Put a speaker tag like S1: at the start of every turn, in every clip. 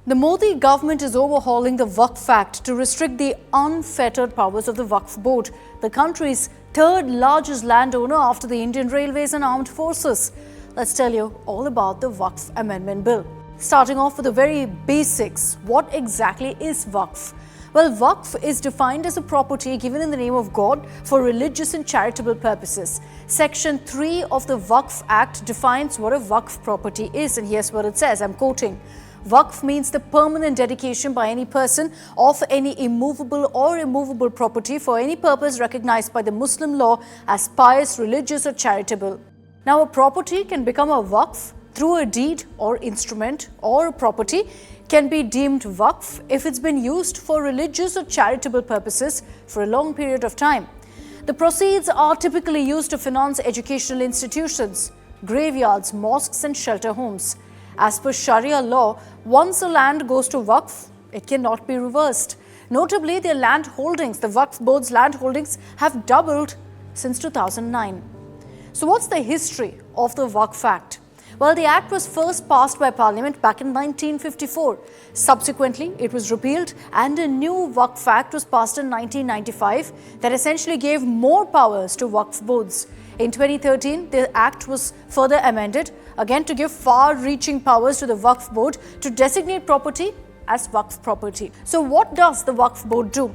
S1: The Modi government is overhauling the Waqf Act to restrict the unfettered powers of the Waqf Board, the country's third largest landowner after the Indian Railways and Armed Forces. Let's tell you all about the Waqf Amendment Bill. Starting off with the very basics, what exactly is Waqf? Well, Waqf is defined as a property given in the name of God for religious and charitable purposes. Section 3 of the Waqf Act defines what a Waqf property is, and here's what it says, I'm quoting. Waqf means the permanent dedication by any person of any immovable or immovable property for any purpose recognized by the Muslim law as pious, religious or charitable. Now, a property can become a Waqf through a deed or instrument, or a property can be deemed Waqf if it's been used for religious or charitable purposes for a long period of time. The proceeds are typically used to finance educational institutions, graveyards, mosques and shelter homes. As per Sharia law, once a land goes to Waqf, it cannot be reversed. Notably, their land holdings, the Waqf Boards land holdings, have doubled since 2009. So what's the history of the Waqf Act? Well, the Act was first passed by Parliament back in 1954. Subsequently, it was repealed and a new Waqf Act was passed in 1995 that essentially gave more powers to Waqf Boards. In 2013, the Act was further amended, again to give far-reaching powers to the Waqf Board to designate property as Waqf property. So what does the Waqf Board do?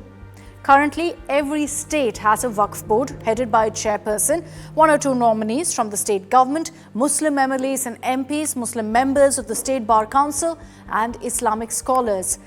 S1: Currently, every state has a Waqf Board headed by a chairperson, one or two nominees from the state government, Muslim MLAs and MPs, Muslim members of the State Bar Council and Islamic scholars.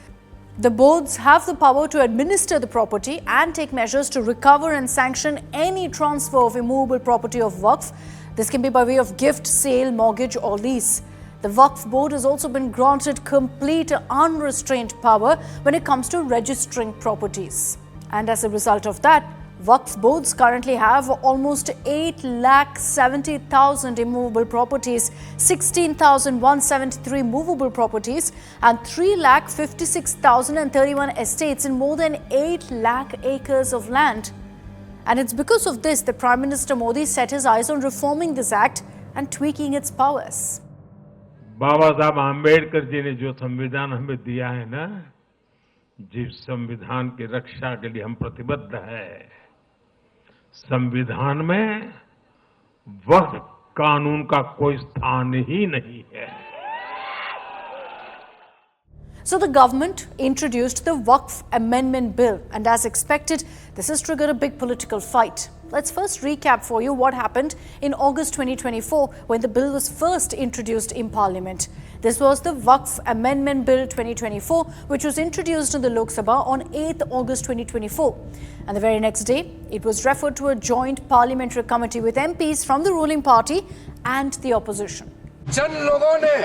S1: The boards have the power to administer the property and take measures to recover and sanction any transfer of immovable property of Waqf. This can be by way of gift, sale, mortgage or lease. The Waqf Board has also been granted complete unrestrained power when it comes to registering properties. And as a result of that, Waqf Boards currently have almost 8,70,000 immovable properties, 16,173 movable properties and 3,56,031 estates in more than 8 lakh acres of land. And it's because of this that Prime Minister Modi set his eyes on reforming this act and tweaking its powers.
S2: बाबा साहब आम्बेडकर जी ने जो संविधान हमें दिया है ना, जिस संविधान की रक्षा के लिए हम प्रतिबद्ध हैं, संविधान में वक्फ कानून का कोई स्थान ही नहीं है.
S1: So the government introduced the Waqf Amendment Bill, and as expected, this has triggered a big political fight. Let's first recap for you what happened in August 2024 when the bill was first introduced in Parliament. This was the Waqf Amendment Bill 2024, which was introduced in the Lok Sabha on 8th August 2024. And the very next day, it was referred to a Joint Parliamentary Committee with MPs from the ruling party and the opposition.
S3: चंद लोगों ने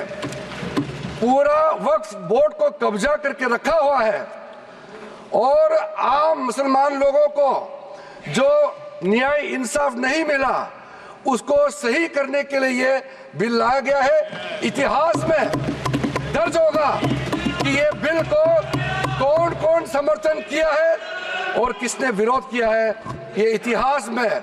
S3: पूरा वक्फ board को कब्जा करके रखा हुआ है और आम मुसलमान लोगों को जो न्याय इंसाफ नहीं मिला उसको सही करने के लिए ये बिल लाया गया है. इतिहास में दर्ज होगा कि ये बिल को कौन कौन समर्थन किया है और किसने विरोध किया है. ये इतिहास में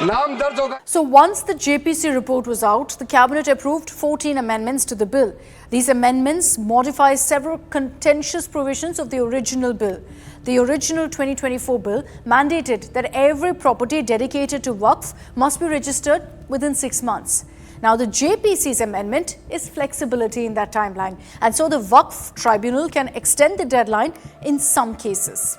S3: नाम दर्ज होगा.
S1: So once the JPC report was out, the cabinet approved 14 amendments to the bill. These amendments modify several contentious provisions of the original bill. The original 2024 bill mandated that every property dedicated to Waqf must be registered within 6 months. Now, the JPC's amendment is flexibility in that timeline, and so the Waqf Tribunal can extend the deadline in some cases.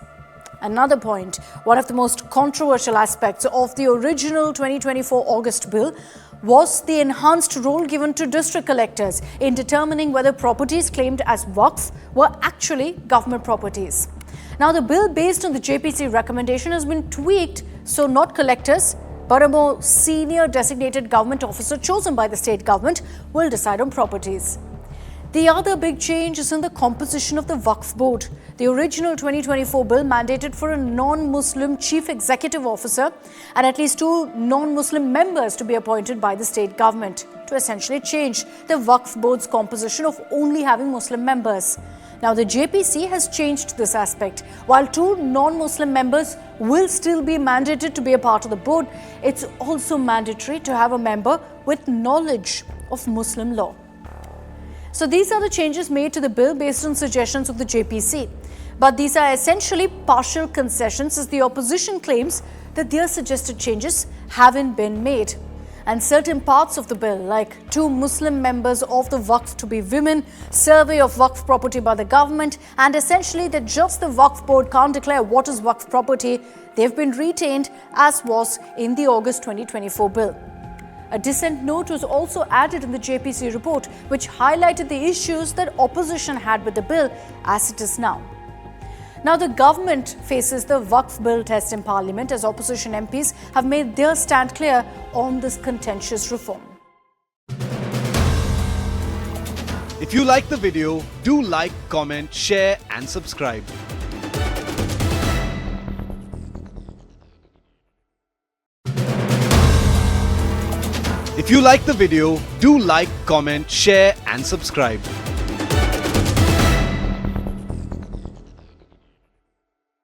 S1: Another point, one of the most controversial aspects of the original 2024 August bill was the enhanced role given to district collectors in determining whether properties claimed as Waqf were actually government properties. Now, the bill based on the JPC recommendation has been tweaked so not collectors but a more senior designated government officer chosen by the state government will decide on properties. The other big change is in the composition of the Waqf Board. The original 2024 bill mandated for a non-Muslim chief executive officer and at least 2 non-Muslim members to be appointed by the state government to essentially change the Waqf Board's composition of only having Muslim members. Now, the JPC has changed this aspect. While 2 non-Muslim members will still be mandated to be a part of the board, it's also mandatory to have a member with knowledge of Muslim law. So these are the changes made to the bill based on suggestions of the JPC. But these are essentially partial concessions, as the opposition claims that their suggested changes haven't been made. And certain parts of the bill, like 2 Muslim members of the Waqf to be women, survey of Waqf property by the government, and essentially that just the Waqf board can't declare what is Waqf property, they've been retained as was in the August 2024 bill. A dissent note was also added in the JPC report, which highlighted the issues that opposition had with the bill as it is now. Now, the government faces the Waqf bill test in Parliament, as opposition MPs have made their stand clear on this contentious reform.
S4: If you like the video, do like, comment, share and subscribe. If you like the video, do like, comment, share and subscribe.